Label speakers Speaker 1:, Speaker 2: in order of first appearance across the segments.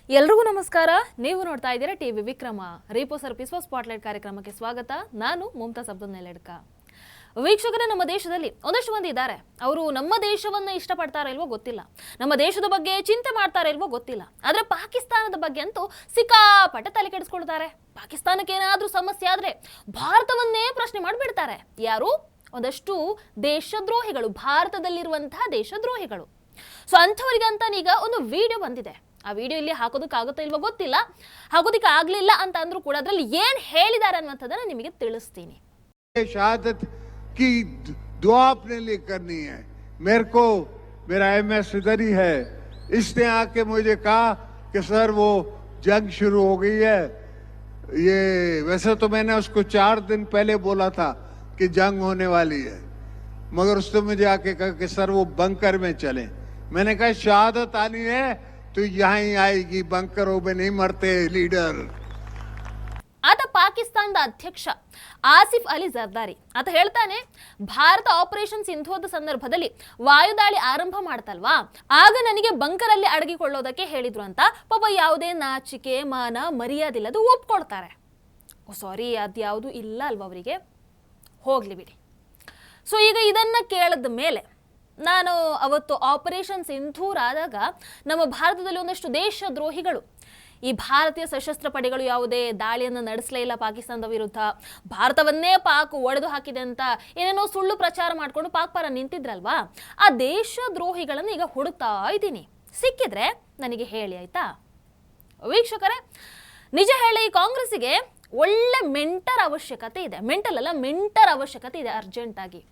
Speaker 1: ಎಲ್ರಿಗೂ ನಮಸ್ಕಾರ. ನೀವು ನೋಡ್ತಾ ಇದ್ದೀರಾ ಟಿವಿ ವಿಕ್ರಮ. ರೀಪೋ ಸರ್ಪಿಸುವ ಸ್ಪಾಟ್ಲೈಟ್ ಕಾರ್ಯಕ್ರಮಕ್ಕೆ ಸ್ವಾಗತ. ನಾನು ಮುಮ್ತಾಜ್ ಅಬ್ದುಲ್ ನೆಲೆಡ್ಕ. ವೀಕ್ಷಕರೇ, ನಮ್ಮ ದೇಶದಲ್ಲಿ ಒಂದಷ್ಟು ಮಂದಿ ಇದ್ದಾರೆ. ಅವರು ನಮ್ಮ ದೇಶವನ್ನು ಇಷ್ಟಪಡ್ತಾರೋ ಇಲ್ವೋ ಗೊತ್ತಿಲ್ಲ, ನಮ್ಮ ದೇಶದ ಬಗ್ಗೆ ಚಿಂತೆ ಮಾಡ್ತಾರೋ ಇಲ್ವೋ ಗೊತ್ತಿಲ್ಲ. ಆದರೆ ಪಾಕಿಸ್ತಾನದ ಬಗ್ಗೆ ಅಂತೂ ಸಿಕ್ಕಾಪಟ್ಟೆ ತಲೆ ಕೆಡಿಸ್ಕೊಳ್ತಾರೆ. ಪಾಕಿಸ್ತಾನಕ್ಕೆ ಏನಾದರೂ ಸಮಸ್ಯೆ ಆದರೆ ಭಾರತವನ್ನೇ ಪ್ರಶ್ನೆ ಮಾಡಿಬಿಡ್ತಾರೆ. ಯಾರು? ಒಂದಷ್ಟು ದೇಶದ್ರೋಹಿಗಳು, ಭಾರತದಲ್ಲಿರುವಂತಹ ದೇಶದ್ರೋಹಿಗಳು. ಸೊ ಅಂಥವರಿಗಂತ ಈಗ ಒಂದು ವಿಡಿಯೋ ಬಂದಿದೆ. ಆ ವಿಡಿಯೋ ಇಲ್ಲಿ ಹಾಕೋದಕ್ಕಾಗುತ್ತೋ ಇಲ್ವೋ ಗೊತ್ತಿಲ್ಲ. ಹಾಕೋದಕ್ಕೆ ಆಗಲಿಲ್ಲ ಅಂತ ಅಂದ್ರೂ ಕೂಡ ಅದರಲ್ಲಿ ಏನು ಹೇಳಿದ್ದಾರೆ ಅನ್ನುವಂಥದ್ದನ್ನು ನಿಮಗೆ ತಿಳಿಸ್ತೀನಿ.
Speaker 2: शहादत की दुआ अपने लिए करनी है. मेरे को मेरा एमएस इधर ही है. इसने आके मुझे कहा कि सर वो जंग शुरू हो गई है. ये वैसे तो मैंने उसको 4 दिन पहले बोला था कि जंग होने वाली है, मगर उसने मुझे आके कहा कि सर वो बंकर में चले. मैंने कहा शहादत आनी है तो यहाँ ही आएगी, बंकरों में नहीं मरते लीडर.
Speaker 1: ಆತ ಪಾಕಿಸ್ತಾನದ ಅಧ್ಯಕ್ಷ ಆಸಿಫ್ ಅಲಿ ಜರ್ದಾರಿ. ಆತ ಹೇಳ್ತಾನೆ, ಭಾರತ ಆಪರೇಷನ್ ಸಿಂಧೂರದ ಸಂದರ್ಭದಲ್ಲಿ ವಾಯುದಾಳಿ ಆರಂಭ ಮಾಡ್ತಲ್ವಾ, ಆಗ ನನಗೆ ಬಂಕರಲ್ಲಿ ಅಡಗಿಕೊಳ್ಳೋದಕ್ಕೆ ಹೇಳಿದ್ರು ಅಂತ. ಪಾಪ ಯಾವುದೇ ನಾಚಿಕೆ ಮಾನ ಮರ್ಯಾದಿಲ್ಲದು ಒಪ್ಕೊಳ್ತಾರೆ. ಸಾರಿ, ಅದ್ಯಾವುದು ಇಲ್ಲ ಅಲ್ವ ಅವರಿಗೆ, ಹೋಗ್ಲಿ ಬಿಡಿ. ಸೊ ಈಗ ಇದನ್ನ ಕೇಳಿದ ಮೇಲೆ ನಾನು ಅವತ್ತು ಆಪರೇಷನ್ ಸಿಂಧೂರ್ ಆದಾಗ ನಮ್ಮ ಭಾರತದಲ್ಲಿ ಒಂದಷ್ಟು ದೇಶದ್ರೋಹಿಗಳು, ಈ ಭಾರತೀಯ ಸಶಸ್ತ್ರ ಪಡೆಗಳು ಯಾವುದೇ ದಾಳಿಯನ್ನು ನಡೆಸಲೇ ಇಲ್ಲ ಪಾಕಿಸ್ತಾನದ ವಿರುದ್ಧ, ಭಾರತವನ್ನೇ ಪಾಕ್ ಒಡೆದು ಹಾಕಿದೆ ಅಂತ ಏನೇನೋ ಸುಳ್ಳು ಪ್ರಚಾರ ಮಾಡಿಕೊಂಡು ಪಾಕ್ ಪರ ನಿಂತಿದ್ರಲ್ವಾ, ಆ ದೇಶದ್ರೋಹಿಗಳನ್ನು ಈಗ ಹುಡುಕ್ತಾ ಇದ್ದೀನಿ. ಸಿಕ್ಕಿದ್ರೆ ನನಗೆ ಹೇಳಿ ಆಯ್ತಾ. ವೀಕ್ಷಕರೇ, ನಿಜ ಹೇಳಿ, ಕಾಂಗ್ರೆಸ್ಸಿಗೆ ಒಳ್ಳೆ ಮೆಂಟರ್ ಅವಶ್ಯಕತೆ ಇದೆ. ಮೆಂಟರ್ ಅವಶ್ಯಕತೆ ಇದೆ ಅರ್ಜೆಂಟ್ ಆಗಿ.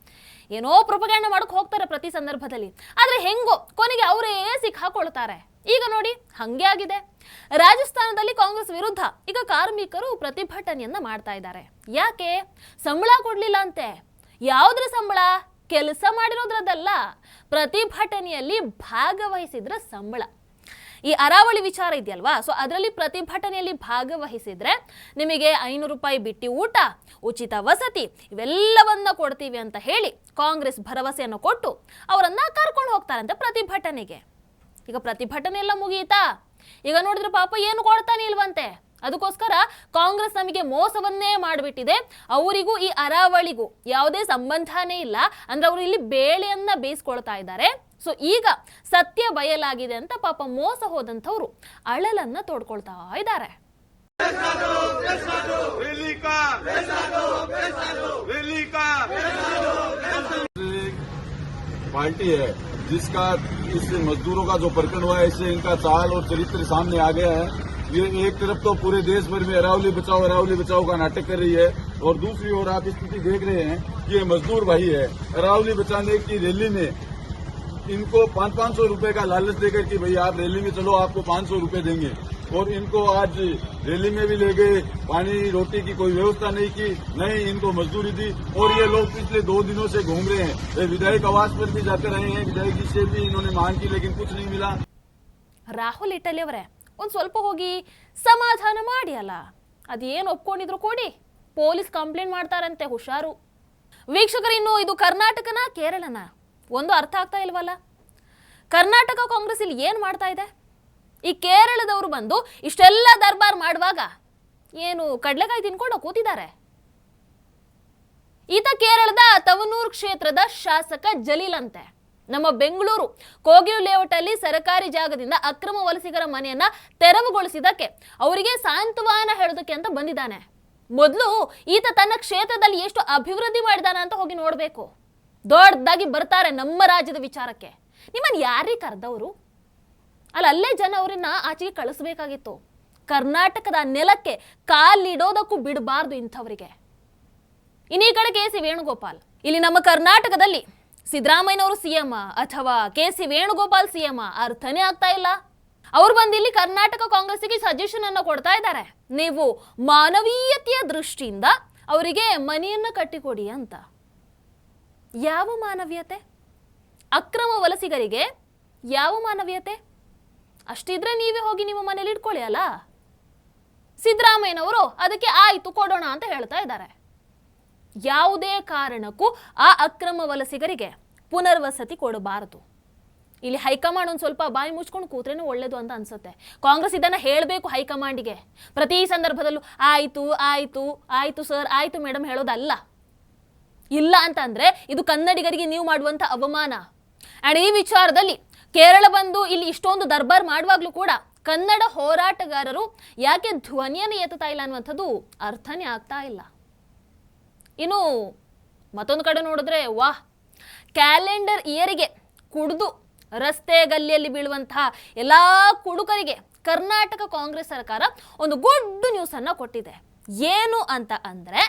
Speaker 1: ಏನೋ ಪ್ರೊಪಗಂಡ ಮಾಡಕ್ ಹೋಗ್ತಾರೆ ಪ್ರತಿ ಸಂದರ್ಭದಲ್ಲಿ, ಆದ್ರೆ ಹೆಂಗೋ ಕೊನೆಗೆ ಅವರೇ ಸಿಕ್ಕಾಕೊಳ್ತಾರೆ. ಈಗ ನೋಡಿ, ಹಂಗೆ ಆಗಿದೆ. ರಾಜಸ್ಥಾನದಲ್ಲಿ ಕಾಂಗ್ರೆಸ್ ವಿರುದ್ಧ ಈಗ ಕಾರ್ಮಿಕರು ಪ್ರತಿಭಟನೆಯನ್ನ ಮಾಡ್ತಾ ಇದ್ದಾರೆ. ಯಾಕೆ? ಸಂಬಳ ಕೊಡ್ಲಿಲ್ಲ ಅಂತೆ. ಯಾವುದ್ರ ಸಂಬಳ? ಕೆಲಸ ಮಾಡಿರೋದ್ರದ್ದಲ್ಲ, ಪ್ರತಿಭಟನೆಯಲ್ಲಿ ಭಾಗವಹಿಸಿದ್ರ ಸಂಬಳ. ಈ ಅರಾವಳಿ ವಿಚಾರ ಇದೆಯಲ್ವಾ, ಸೊ ಅದರಲ್ಲಿ ಪ್ರತಿಭಟನೆಯಲ್ಲಿ ಭಾಗವಹಿಸಿದ್ರೆ ನಿಮಗೆ 500 ರೂಪಾಯಿ ಬಿಟ್ಟಿ ಊಟ, ಉಚಿತ ವಸತಿ ಇವೆಲ್ಲವನ್ನ ಕೊಡ್ತೀವಿ ಅಂತ ಹೇಳಿ ಕಾಂಗ್ರೆಸ್ ಭರವಸೆಯನ್ನು ಕೊಟ್ಟು ಅವರನ್ನ ಕರ್ಕೊಂಡು ಹೋಗ್ತಾರಂತೆ ಪ್ರತಿಭಟನೆಗೆ. ಈಗ ಪ್ರತಿಭಟನೆ ಎಲ್ಲ ಮುಗಿಯಿತಾ? ಈಗ ನೋಡಿದ್ರೆ ಪಾಪ ಏನು ಕೊಡ್ತಾನೆ ಇಲ್ವಂತೆ. ಅದಕ್ಕೋಸ್ಕರ ಕಾಂಗ್ರೆಸ್ ನಮಗೆ ಮೋಸವನ್ನೇ ಮಾಡಿಬಿಟ್ಟಿದೆ. ಅವರಿಗೂ ಈ ಅರಾವಳಿಗೂ ಯಾವುದೇ ಸಂಬಂಧನೇ ಇಲ್ಲ. ಅಂದ್ರೆ ಅವರು ಇಲ್ಲಿ ಬೇಳೆಯನ್ನ ಬೇಯಿಸ್ಕೊಳ್ತಾ ಇದ್ದಾರೆ. ಸೊ ಈಗ ಸತ್ಯ ಬಯಲಾಗಿದೆ ಅಂತ ಪಾಪ ಮೋಸ ಹೋದಂಥವ್ರು ಅಳಲನ್ನ ತೋಡ್ಕೊಳ್ತಾ ಇದ್ದಾರೆ.
Speaker 3: पार्टी है जिसका इससे मजदूरों का जो प्रकरण हुआ है, इससे इनका चाल और चरित्र सामने आ गया है. ये एक तरफ तो पूरे देश भर में अरावली बचाओ का नाटक कर रही है, और दूसरी ओर आप स्थिति देख रहे हैं कि ये मजदूर भाई है. अरावली बचाने की रैली में इनको 500 रुपए का लालच देकर कि भाई आप रैली में चलो, आपको 500 रुपए देंगे, और इनको आज रैली में भी ले गए. पानी रोटी की कोई व्यवस्था नहीं की, नहीं इनको मजदूरी दी. और ये लोग पिछले 2 दिनों से घूम रहे हैं. ये विधायक आवास पर भी जाकर रहे हैं, विधायक जी से भी इन्होंने मांग की, लेकिन कुछ नहीं मिला.
Speaker 1: ರಾಹುಲ್ ಇಟಲಿ ಅವರೇ, ಒಂದು ಸ್ವಲ್ಪ ಹೋಗಿ ಸಮಾಧಾನ ಮಾಡಿ ಅಲ್ಲ. ಅದೇನು ಒಪ್ಕೊಂಡಿದ್ರು ಕೊಡಿ, ಪೊಲೀಸ್ ಕಂಪ್ಲೇಂಟ್ ಮಾಡ್ತಾರಂತೆ, ಹುಷಾರು. ವೀಕ್ಷಕರು, ಇನ್ನು ಇದು ಕರ್ನಾಟಕನ ಕೇರಳನ ಒಂದು ಅರ್ಥ ಆಗ್ತಾ ಇಲ್ವಲ್ಲ. ಕರ್ನಾಟಕ ಕಾಂಗ್ರೆಸ್ ಇಲ್ಲಿ ಏನು ಮಾಡ್ತಾ ಇದೆ? ಈ ಕೇರಳದವರು ಬಂದು ಇಷ್ಟೆಲ್ಲ ದರ್ಬಾರ್ ಮಾಡುವಾಗ ಏನು ಕಡ್ಲೆಕಾಯಿ ತಿನ್ಕೊಂಡು ಕೂತಿದ್ದಾರೆ? ಈತ ಕೇರಳದ ತವನೂರು ಕ್ಷೇತ್ರದ ಶಾಸಕ ಜಲೀಲ್ ಅಂತೆ. ನಮ್ಮ ಬೆಂಗಳೂರು ಕೋಗಿಲು ಲೇಔಟ್ ಅಲ್ಲಿ ಸರ್ಕಾರಿ ಜಾಗದಿಂದ ಅಕ್ರಮ ವಲಸಿಗರ ಮನೆಯನ್ನ ತೆರವುಗೊಳಿಸಿದಕ್ಕೆ ಅವರಿಗೆ ಸಾಂತ್ವನ ಹೇಳೋದಕ್ಕೆ ಅಂತ ಬಂದಿದ್ದಾನೆ. ಮೊದಲು ಈತ ತನ್ನ ಕ್ಷೇತ್ರದಲ್ಲಿ ಎಷ್ಟು ಅಭಿವೃದ್ಧಿ ಮಾಡಿದಾನ ಅಂತ ಹೋಗಿ ನೋಡ್ಬೇಕು. ದೊಡ್ಡದಾಗಿ ಬರ್ತಾರೆ ನಮ್ಮ ರಾಜ್ಯದ ವಿಚಾರಕ್ಕೆ. ನಿಮ್ಮನ್ನು ಯಾರಿಗೆ ಕರೆದವರು? ಅಲ್ಲೇ ಜನ ಅವರನ್ನ ಆಚೆಗೆ ಕಳಿಸ್ಬೇಕಾಗಿತ್ತು. ಕರ್ನಾಟಕದ ನೆಲಕ್ಕೆ ಕಾಲಿಡೋದಕ್ಕೂ ಬಿಡಬಾರ್ದು ಇಂಥವರಿಗೆ. ಇನ್ನೀ ಕಡೆ ಕೆ.ಸಿ. ವೇಣುಗೋಪಾಲ್, ಇಲ್ಲಿ ನಮ್ಮ ಕರ್ನಾಟಕದಲ್ಲಿ ಸಿದ್ದರಾಮಯ್ಯನವರು ಸಿಎಂ ಅಥವಾ ಕೆ.ಸಿ. ವೇಣುಗೋಪಾಲ್ ಸಿಎಂ ಅರ್ಥನೇ ಆಗ್ತಾ ಇಲ್ಲ. ಅವ್ರು ಬಂದು ಇಲ್ಲಿ ಕರ್ನಾಟಕ ಕಾಂಗ್ರೆಸ್ಗೆ ಸಜೆಷನ್ ಅನ್ನು ಕೊಡ್ತಾ ಇದ್ದಾರೆ, ನೀವು ಮಾನವೀಯತೆಯ ದೃಷ್ಟಿಯಿಂದ ಅವರಿಗೆ ಮನೆಯನ್ನ ಕಟ್ಟಿಕೊಡಿ ಅಂತ. ಯಾವ ಮಾನವೀಯತೆ? ಅಕ್ರಮ ವಲಸಿಗರಿಗೆ ಯಾವ ಮಾನವೀಯತೆ? ಅಷ್ಟಿದ್ರೆ ನೀವೇ ಹೋಗಿ ನಿಮ್ಮ ಮನೇಲಿ ಇಟ್ಕೊಳ್ಳಿ ಅಲ್ಲ. ಸಿದ್ದರಾಮಯ್ಯನವರು ಅದಕ್ಕೆ ಆಯ್ತು ಕೊಡೋಣ ಅಂತ ಹೇಳ್ತಾ ಇದ್ದಾರೆ. ಯಾವುದೇ ಕಾರಣಕ್ಕೂ ಆ ಅಕ್ರಮ ವಲಸಿಗರಿಗೆ ಪುನರ್ವಸತಿ ಕೊಡಬಾರದು. ಇಲ್ಲಿ ಹೈಕಮಾಂಡ್ ಒಂದು ಸ್ವಲ್ಪ ಬಾಯಿ ಮುಚ್ಕೊಂಡು ಕೂತ್ರೇನೆ ಒಳ್ಳೇದು ಅಂತ ಅನ್ಸುತ್ತೆ. ಕಾಂಗ್ರೆಸ್ ಇದನ್ನ ಹೇಳಬೇಕು ಹೈಕಮಾಂಡಿಗೆ ಪ್ರತಿ ಸಂದರ್ಭದಲ್ಲೂ. ಆಯ್ತು ಆಯ್ತು ಆಯ್ತು ಸರ್, ಆಯ್ತು ಮೇಡಮ್ ಹೇಳೋದಲ್ಲ. ಇಲ್ಲ ಅಂತಂದ್ರೆ ಇದು ಕನ್ನಡಿಗರಿಗೆ ನೀವು ಮಾಡುವಂತ ಅವಮಾನ. ಅಂಡ್ ಈ ವಿಚಾರದಲ್ಲಿ ಕೇರಳ ಬಂದು ಇಲ್ಲಿ ಇಷ್ಟೊಂದು ದರ್ಬಾರ್ ಮಾಡುವಾಗ್ಲೂ ಕೂಡ ಕನ್ನಡ ಹೋರಾಟಗಾರರು ಯಾಕೆ ಧ್ವನಿಯನ್ನು ಎತ್ತುತ್ತಾ ಇಲ್ಲ ಅನ್ನುವಂಥದ್ದು ಅರ್ಥನೇ ಆಗ್ತಾ ಇಲ್ಲ. ಇನ್ನು ಮತ್ತೊಂದು ಕಡೆ ನೋಡಿದ್ರೆ ವಾಹ್, ಕ್ಯಾಲೆಂಡರ್ ಇಯರಿಗೆ ಕುಡಿದು ರಸ್ತೆ ಗಲ್ಲಿಯಲ್ಲಿ ಬೀಳುವಂತಹ ಎಲ್ಲ ಕುಡುಕರಿಗೆ ಕರ್ನಾಟಕ ಕಾಂಗ್ರೆಸ್ ಸರ್ಕಾರ ಒಂದು ಗುಡ್ ನ್ಯೂಸ್ ಅನ್ನ ಕೊಟ್ಟಿದೆ. ಏನು ಅಂತ ಅಂದ್ರೆ,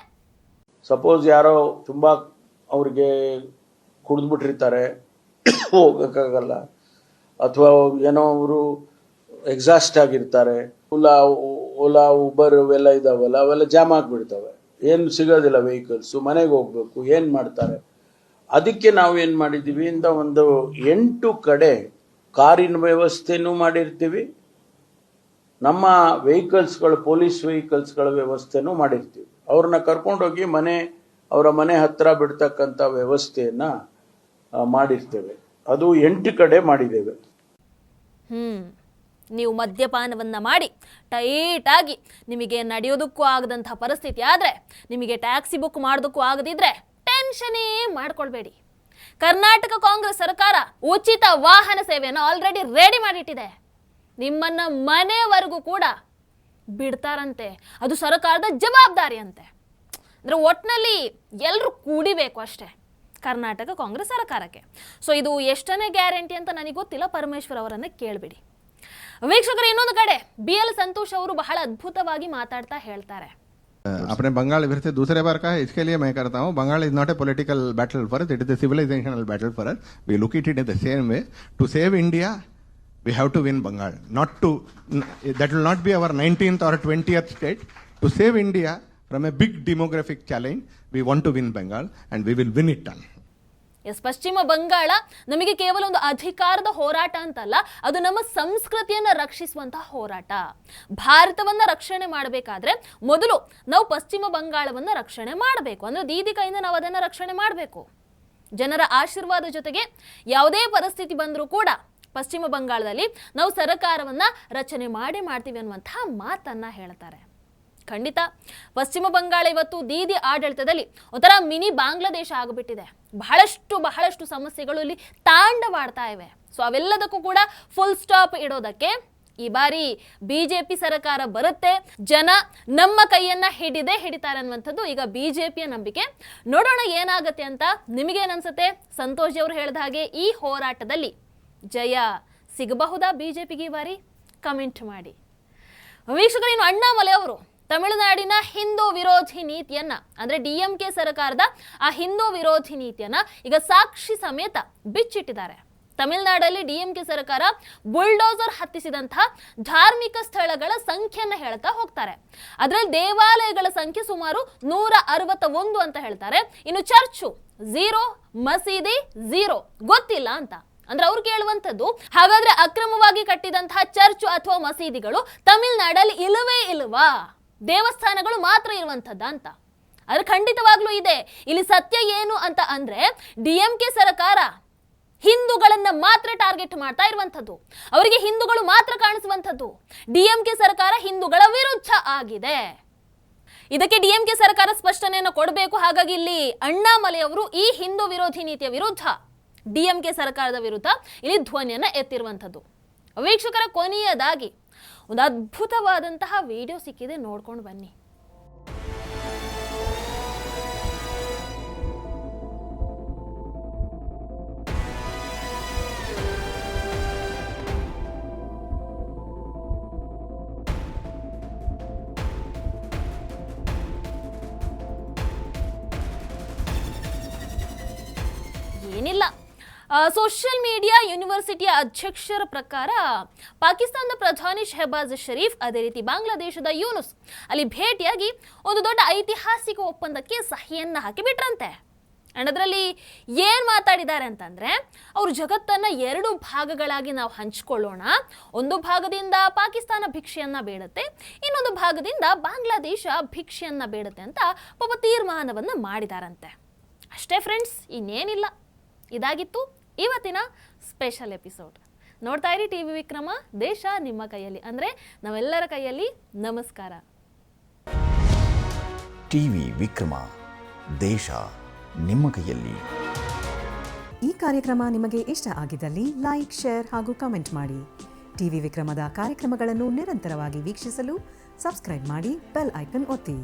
Speaker 4: ಸಪೋಸ್ ಯಾರೋ ತುಂಬಾ ಅವ್ರಿಗೆ ಕುಡಿದ್ಬಿಟ್ಟಿರ್ತಾರೆ, ಹೋಗಕ್ಕಾಗಲ್ಲ, ಅಥವಾ ಏನೋ ಅವರು ಎಕ್ಸಾಸ್ಟ್ ಆಗಿರ್ತಾರೆ, ಓಲಾ ಉಬರ್ ಇವೆಲ್ಲ ಇದಾವಲ್ಲ, ಅವೆಲ್ಲ ಜಾಮ್ ಆಗಿಬಿಡ್ತವೆ, ಏನು ಸಿಗೋದಿಲ್ಲ ವೆಹಿಕಲ್ಸ್, ಮನೆಗೆ ಹೋಗ್ಬೇಕು, ಏನು ಮಾಡ್ತಾರೆ? ಅದಕ್ಕೆ ನಾವು ಏನು ಮಾಡಿದ್ದೀವಿ ಅಂತ ಒಂದು 8 ಕಡೆ ಕಾರಿನ ವ್ಯವಸ್ಥೆನೂ ಮಾಡಿರ್ತೀವಿ, ನಮ್ಮ ವೆಹಿಕಲ್ಸ್ಗಳು ಪೊಲೀಸ್ ವೆಹಿಕಲ್ಸ್ಗಳ ವ್ಯವಸ್ಥೆನೂ ಮಾಡಿರ್ತೀವಿ. ಅವ್ರನ್ನ ಕರ್ಕೊಂಡೋಗಿ ಅವರ ಮನೆ ಹತ್ರ ಬಿಡ್ತಕ್ಕಂಥ ವ್ಯವಸ್ಥೆಯನ್ನ ಮಾಡಿರ್ತೇವೆ. ಅದು 8 ಕಡೆ ಮಾಡಿದ್ದೇವೆ.
Speaker 1: ನೀವು ಮದ್ಯಪಾನವನ್ನ ಮಾಡಿ ಟೈಟ್ ಆಗಿ ನಿಮಗೆ ನಡೆಯೋದಕ್ಕೂ ಆಗದಂತಹ ಪರಿಸ್ಥಿತಿ ಆದ್ರೆ, ನಿಮಗೆ ಟ್ಯಾಕ್ಸಿ ಬುಕ್ ಮಾಡೋದಕ್ಕೂ ಆಗದಿದ್ರೆ ಟೆನ್ಷನೇ ಮಾಡ್ಕೊಳ್ಬೇಡಿ. ಕರ್ನಾಟಕ ಕಾಂಗ್ರೆಸ್ ಸರ್ಕಾರ ಉಚಿತ ವಾಹನ ಸೇವೆಯನ್ನು ಆಲ್ರೆಡಿ ರೆಡಿ ಮಾಡಿಟ್ಟಿದೆ. ನಿಮ್ಮನ್ನ ಮನೆವರೆಗೂ ಕೂಡ ಬಿಡ್ತಾರಂತೆ. ಅದು ಸರ್ಕಾರದ ಜವಾಬ್ದಾರಿ ಅಂತೆ. ಅಂದ್ರೆ ಒಟ್ಟಿನಲ್ಲಿ ಎಲ್ಲರೂ ಕೂಡಿಬೇಕು ಅಷ್ಟೇ ಕರ್ನಾಟಕ ಕಾಂಗ್ರೆಸ್ ಸರ್ಕಾರಕ್ಕೆ. ಸೊ ಇದು ಎಷ್ಟನೇ ಗ್ಯಾರಂಟಿ ಅಂತ ನನಗೆ ಗೊತ್ತಿಲ್ಲ, ಪರಮೇಶ್ವರ್ ಅವರನ್ನ ಕೇಳಬೇಡಿ. ವೀಕ್ಷಕರು, ಇನ್ನೊಂದು ಕಡೆ BL ಸಂತೋಷ್ ಅವರು ಬಹಳ ಅದ್ಭುತವಾಗಿ ಮಾತಾಡ್ತಾ ಹೇಳ್ತಾರೆ.
Speaker 5: अपने बंगाल विरुद्ध दूसरे बार का है, इसके लिए मैं करता हूँ, Bengal is not a political battle for us, it is a civilisational battle for us. We look it in the same way. To save India we have to win Bengal. That will not be our 19th or 20th state. To save India from a big demographic challenge, we want to win Bengal and we will win it all.
Speaker 1: Yes, Paschima Bangala ನಮಗೆ ಕೇವಲ ಒಂದು ಅಧಿಕಾರದ ಹೋರಾಟ ಅಂತಲ್ಲ, ಅದು ನಮ್ಮ ಸಂಸ್ಕೃತಿಯನ್ನ ರಕ್ಷಿಸುವಂತಹ ಹೋರಾಟ. ಭಾರತವನ್ನ ರಕ್ಷಣೆ ಮಾಡಬೇಕಾದ್ರೆ ಮೊದಲು ನಾವು ಪಶ್ಚಿಮ ಬಂಗಾಳವನ್ನ ರಕ್ಷಣೆ ಮಾಡಬೇಕು. ಅಂದ್ರೆ ದೀದಿ ಕೈಯಿಂದ ನಾವು ಅದನ್ನ ರಕ್ಷಣೆ ಮಾಡಬೇಕು. ಜನರ ಆಶೀರ್ವಾದ ಜೊತೆಗೆ ಯಾವುದೇ ಪರಿಸ್ಥಿತಿ ಬಂದರೂ ಕೂಡ ಪಶ್ಚಿಮ ಬಂಗಾಳದಲ್ಲಿ ನಾವು ಸರ್ಕಾರವನ್ನ ರಚನೆ ಮಾಡ್ತೀವಿ ಅನ್ನುವಂತಹ ಮಾತನ್ನ ಹೇಳ್ತಾರೆ. ಖಂಡಿತ ಪಶ್ಚಿಮ ಬಂಗಾಳ ಇವತ್ತು ದೀದಿ ಆಡಳಿತದಲ್ಲಿ ಒಂಥರ ಮಿನಿ ಬಾಂಗ್ಲಾದೇಶ ಆಗಿಬಿಟ್ಟಿದೆ. ಬಹಳಷ್ಟು ಸಮಸ್ಯೆಗಳು ಇಲ್ಲಿ ತಾಂಡವಾಡ್ತಾ ಇವೆ. ಸೊ ಅವೆಲ್ಲದಕ್ಕೂ ಕೂಡ ಫುಲ್ ಸ್ಟಾಪ್ ಇಡೋದಕ್ಕೆ ಈ ಬಾರಿ ಬಿಜೆಪಿ ಸರ್ಕಾರ ಬರುತ್ತೆ. ಜನ ನಮ್ಮ ಕೈಯನ್ನ ಹಿಡಿತಾರೆ ಅನ್ನುವಂಥದ್ದು ಈಗ ಬಿಜೆಪಿಯ ನಂಬಿಕೆ. ನೋಡೋಣ ಏನಾಗುತ್ತೆ ಅಂತ. ನಿಮಗೇನನ್ಸುತ್ತೆ? ಸಂತೋಷ್ ಜಿ ಅವರು ಹೇಳಿದ ಹಾಗೆ ಈ ಹೋರಾಟದಲ್ಲಿ ಜಯ ಸಿಗಬಹುದಾ ಬಿಜೆಪಿಗೆ ಈ ಬಾರಿ? ಕಮೆಂಟ್ ಮಾಡಿ. ವೀಕ್ಷಕರು, ಇನ್ನು ಅಣ್ಣಾಮಲೈ ಅವರು ತಮಿಳುನಾಡಿನ ಹಿಂದೂ ವಿರೋಧಿ ನೀತಿಯನ್ನ, ಅಂದ್ರೆ DMK ಸರ್ಕಾರದ ಆ ಹಿಂದೂ ವಿರೋಧಿ ನೀತಿಯನ್ನ ಈಗ ಸಾಕ್ಷಿ ಸಮೇತ ಬಿಚ್ಚಿಟ್ಟಿದ್ದಾರೆ. ತಮಿಳುನಾಡಲ್ಲಿ DMK ಸರ್ಕಾರ ಬುಲ್ಡೋಸರ್ ಹತ್ತಿಸಿದಂತಹ ಧಾರ್ಮಿಕ ಸ್ಥಳಗಳ ಸಂಖ್ಯೆಯನ್ನ ಹೇಳ್ತಾ ಹೋಗ್ತಾರೆ. ಅದರಲ್ಲಿ ದೇವಾಲಯಗಳ ಸಂಖ್ಯೆ ಸುಮಾರು 161 ಅಂತ ಹೇಳ್ತಾರೆ. ಇನ್ನು ಚರ್ಚು 0, ಮಸೀದಿ 0, ಗೊತ್ತಿಲ್ಲ ಅಂತ. ಅಂದ್ರೆ ಅವ್ರು ಕೇಳುವಂಥದ್ದು, ಹಾಗಾದ್ರೆ ಅಕ್ರಮವಾಗಿ ಕಟ್ಟಿದಂತಹ ಚರ್ಚು ಅಥವಾ ಮಸೀದಿಗಳು ತಮಿಳುನಾಡಲ್ಲಿ ಇಲ್ಲವೇ ಇಲ್ವಾ? ದೇವಸ್ಥಾನಗಳು ಮಾತ್ರ ಇರುವಂಥದ್ದ ಅಂತ? ಆದ್ರೆ ಖಂಡಿತವಾಗ್ಲೂ ಇದೆ. ಇಲ್ಲಿ ಸತ್ಯ ಏನು ಅಂತ ಅಂದ್ರೆ, DMK ಸರ್ಕಾರ ಹಿಂದೂಗಳನ್ನ ಮಾತ್ರ ಟಾರ್ಗೆಟ್ ಮಾಡ್ತಾ ಇರುವಂಥದ್ದು. ಅವರಿಗೆ ಹಿಂದೂಗಳು ಮಾತ್ರ ಕಾಣಿಸುವಂಥದ್ದು. DMK ಸರ್ಕಾರ ಹಿಂದೂಗಳ ವಿರುದ್ಧ ಆಗಿದೆ. ಇದಕ್ಕೆ DMK ಸರ್ಕಾರ ಸ್ಪಷ್ಟನೆಯನ್ನು ಕೊಡಬೇಕು. ಹಾಗಾಗಿ ಇಲ್ಲಿ ಅಣ್ಣಾಮಲೈ ಅವರು ಈ ಹಿಂದೂ ವಿರೋಧಿ ನೀತಿಯ ವಿರುದ್ಧ, DMK ಸರ್ಕಾರದ ವಿರುದ್ಧ ಇಲ್ಲಿ ಧ್ವನಿಯನ್ನ ಎತ್ತಿರುವಂಥದ್ದು. ವೀಕ್ಷಕರ, ಕೊನೆಯದಾಗಿ ಒಂದು ಅದ್ಭುತವಾದಂತಹ ವಿಡಿಯೋ ಸಿಕ್ಕಿದೆ, ನೋಡ್ಕೊಂಡು ಬನ್ನಿ. ಏನಿಲ್ಲ, ಸೋಷಿಯಲ್ ಮೀಡಿಯಾ ಯೂನಿವರ್ಸಿಟಿಯ ಅಧ್ಯಕ್ಷರ ಪ್ರಕಾರ ಪಾಕಿಸ್ತಾನದ ಪ್ರಧಾನಿ ಶಹಬಾಜ್ ಶರೀಫ್, ಅದೇ ರೀತಿ ಬಾಂಗ್ಲಾದೇಶದ ಯೂನುಸ್ ಅಲ್ಲಿ ಭೇಟಿಯಾಗಿ ಒಂದು ದೊಡ್ಡ ಐತಿಹಾಸಿಕ ಒಪ್ಪಂದಕ್ಕೆ ಸಹಿಯನ್ನ ಹಾಕಿಬಿಟ್ರಂತೆ. ಅಂಡ್ ಅದರಲ್ಲಿ ಏನ್ ಮಾತಾಡಿದ್ದಾರೆ ಅಂತಂದ್ರೆ, ಅವರು ಜಗತ್ತನ್ನ 2 ಭಾಗಗಳಾಗಿ ನಾವು ಹಂಚಿಕೊಳ್ಳೋಣ, ಒಂದು ಭಾಗದಿಂದ ಪಾಕಿಸ್ತಾನ ಭಿಕ್ಷೆಯನ್ನ ಬೇಡುತ್ತೆ, ಇನ್ನೊಂದು ಭಾಗದಿಂದ ಬಾಂಗ್ಲಾದೇಶ ಭಿಕ್ಷೆಯನ್ನ ಬೇಡುತ್ತೆ ಅಂತ ಪಾಪ ತೀರ್ಮಾನವನ್ನ ಮಾಡಿದಾರಂತೆ. ಅಷ್ಟೇ ಫ್ರೆಂಡ್ಸ್, ಇನ್ನೇನಿಲ್ಲ. ಇದಾಗಿತ್ತು ಇವತ್ತಿನ ಸ್ಪೆಷಲ್ ಎಪಿಸೋಡ್. ನೋಡ್ತಾ ಇರಿ ಟಿವಿ ವಿಕ್ರಮ, ದೇಶ ನಿಮ್ಮ ಕೈಯಲ್ಲಿ, ಅಂದರೆ ನಾವೆಲ್ಲರ ಕೈಯಲ್ಲಿ. ನಮಸ್ಕಾರ.
Speaker 6: ಟಿವಿ ವಿಕ್ರಮ, ದೇಶ ನಿಮ್ಮ ಕೈಯಲ್ಲಿ.
Speaker 7: ಈ ಕಾರ್ಯಕ್ರಮ ನಿಮಗೆ ಇಷ್ಟ ಆಗಿದ್ದಲ್ಲಿ ಲೈಕ್, ಶೇರ್ ಹಾಗೂ ಕಮೆಂಟ್ ಮಾಡಿ. ಟಿವಿ ವಿಕ್ರಮದ ಕಾರ್ಯಕ್ರಮಗಳನ್ನು ನಿರಂತರವಾಗಿ ವೀಕ್ಷಿಸಲು ಸಬ್ಸ್ಕ್ರೈಬ್ ಮಾಡಿ, ಬೆಲ್ ಐಕನ್ ಒತ್ತಿ.